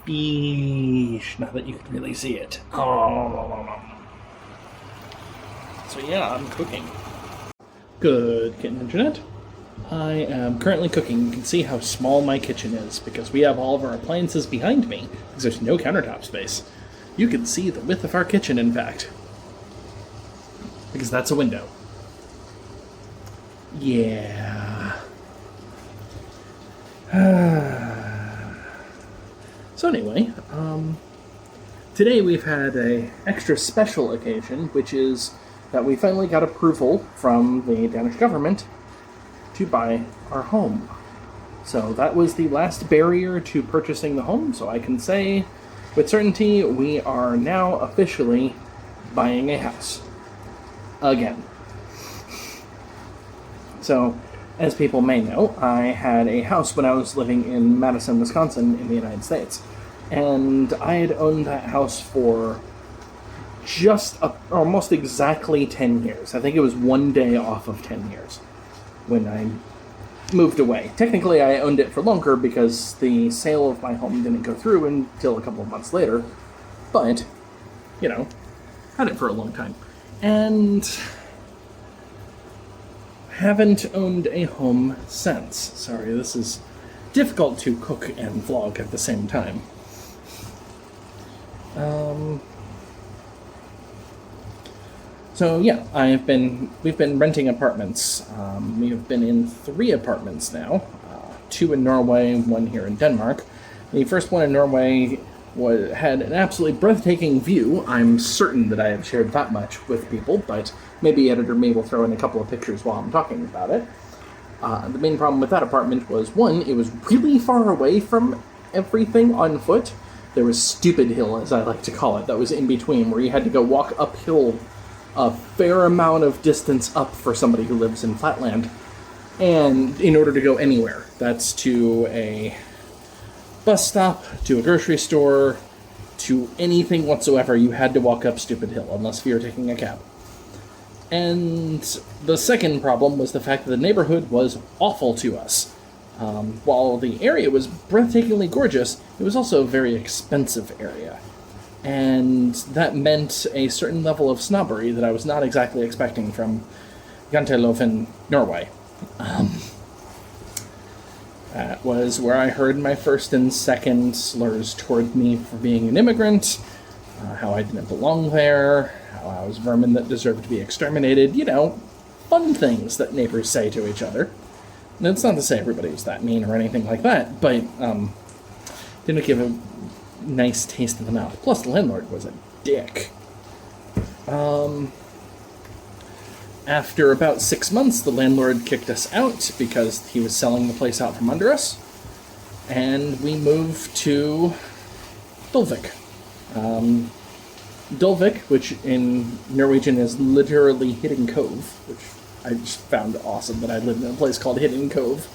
Beesh, now that you can really see it. Oh. So yeah, I'm cooking. Good kitten internet. I am currently cooking. You can see how small my kitchen is because we have all of our appliances behind me because there's no countertop space. You can see the width of our kitchen, in fact, because that's a window. Yeah. So anyway, today we've had an extra special occasion, which is that we finally got approval from the Danish government to buy our home. So that was the last barrier to purchasing the home, so I can say with certainty we are now officially buying a house. Again. So, as people may know, I had a house when I was living in Madison, Wisconsin in the United States. And I had owned that house for just almost exactly 10 years. I think it was one day off of 10 years when I moved away. Technically, I owned it for longer because the sale of my home didn't go through until a couple of months later. But, you know, had it for a long time. And haven't owned a home since. Sorry, this is difficult to cook and vlog at the same time. So yeah, we've been renting apartments. We have been in 3 apartments now, 2 in Norway, 1 here in Denmark. The first one in Norway had an absolutely breathtaking view. I'm certain that I have shared that much with people, but maybe Editor May will throw in a couple of pictures while I'm talking about it. The main problem with that apartment was, 1, it was really far away from everything on foot. There was Stupid Hill, as I like to call it, that was in between, where you had to go walk uphill a fair amount of distance up for somebody who lives in Flatland, and in order to go anywhere. That's to a bus stop, to a grocery store, to anything whatsoever. You had to walk up Stupid Hill, unless you were taking a cab. And the second problem was the fact that the neighborhood was awful to us. While the area was breathtakingly gorgeous, it was also a very expensive area. And that meant a certain level of snobbery that I was not exactly expecting from Janteloven, Norway. That was where I heard my first and second slurs toward me for being an immigrant, how I didn't belong there, how I was vermin that deserved to be exterminated, you know, fun things that neighbors say to each other. And it's not to say everybody was that mean or anything like that, but didn't give a nice taste in the mouth. Plus, the landlord was a dick. After about 6 months, the landlord kicked us out because he was selling the place out from under us, and we moved to Dulvik. Dulvik, which in Norwegian is literally Hidden Cove, which I just found awesome that I lived in a place called Hidden Cove.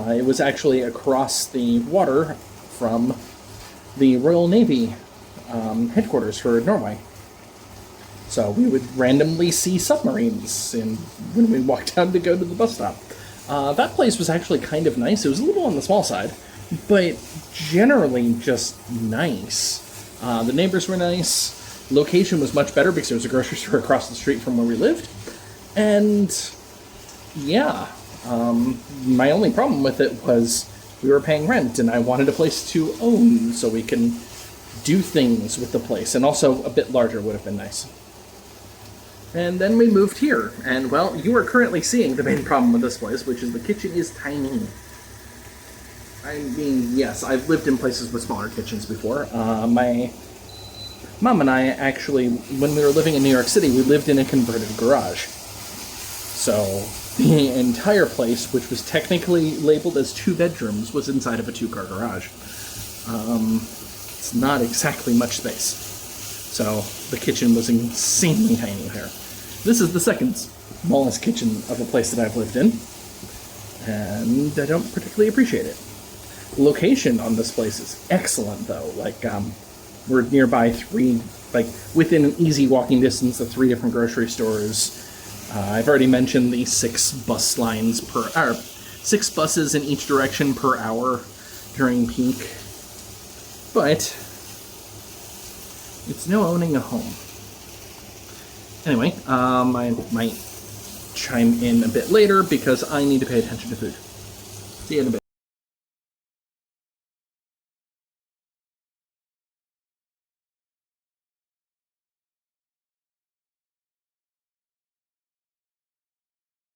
It was actually across the water from the Royal Navy headquarters for Norway. So we would randomly see submarines when we walked down to go to the bus stop. That place was actually kind of nice. It was a little on the small side, but generally just nice. The neighbors were nice. Location was much better because there was a grocery store across the street from where we lived. And yeah, my only problem with it was we were paying rent, and I wanted a place to own so we can do things with the place. And also a bit larger would have been nice. And then we moved here, and well, you are currently seeing the main problem with this place, which is the kitchen is tiny. I mean, yes, I've lived in places with smaller kitchens before. My mom and I actually, when we were living in New York City, we lived in a converted garage. So the entire place, which was technically labeled as 2 bedrooms, was inside of a 2-car garage. It's not exactly much space. So the kitchen was insanely tiny there. This is the second smallest kitchen of a place that I've lived in, and I don't particularly appreciate it. Location on this place is excellent, though. Like, we're nearby within an easy walking distance of 3 different grocery stores. I've already mentioned the 6 bus lines 6 buses in each direction per hour during peak. but it's no owning a home. Anyway, I might chime in a bit later because I need to pay attention to food. See you in a bit.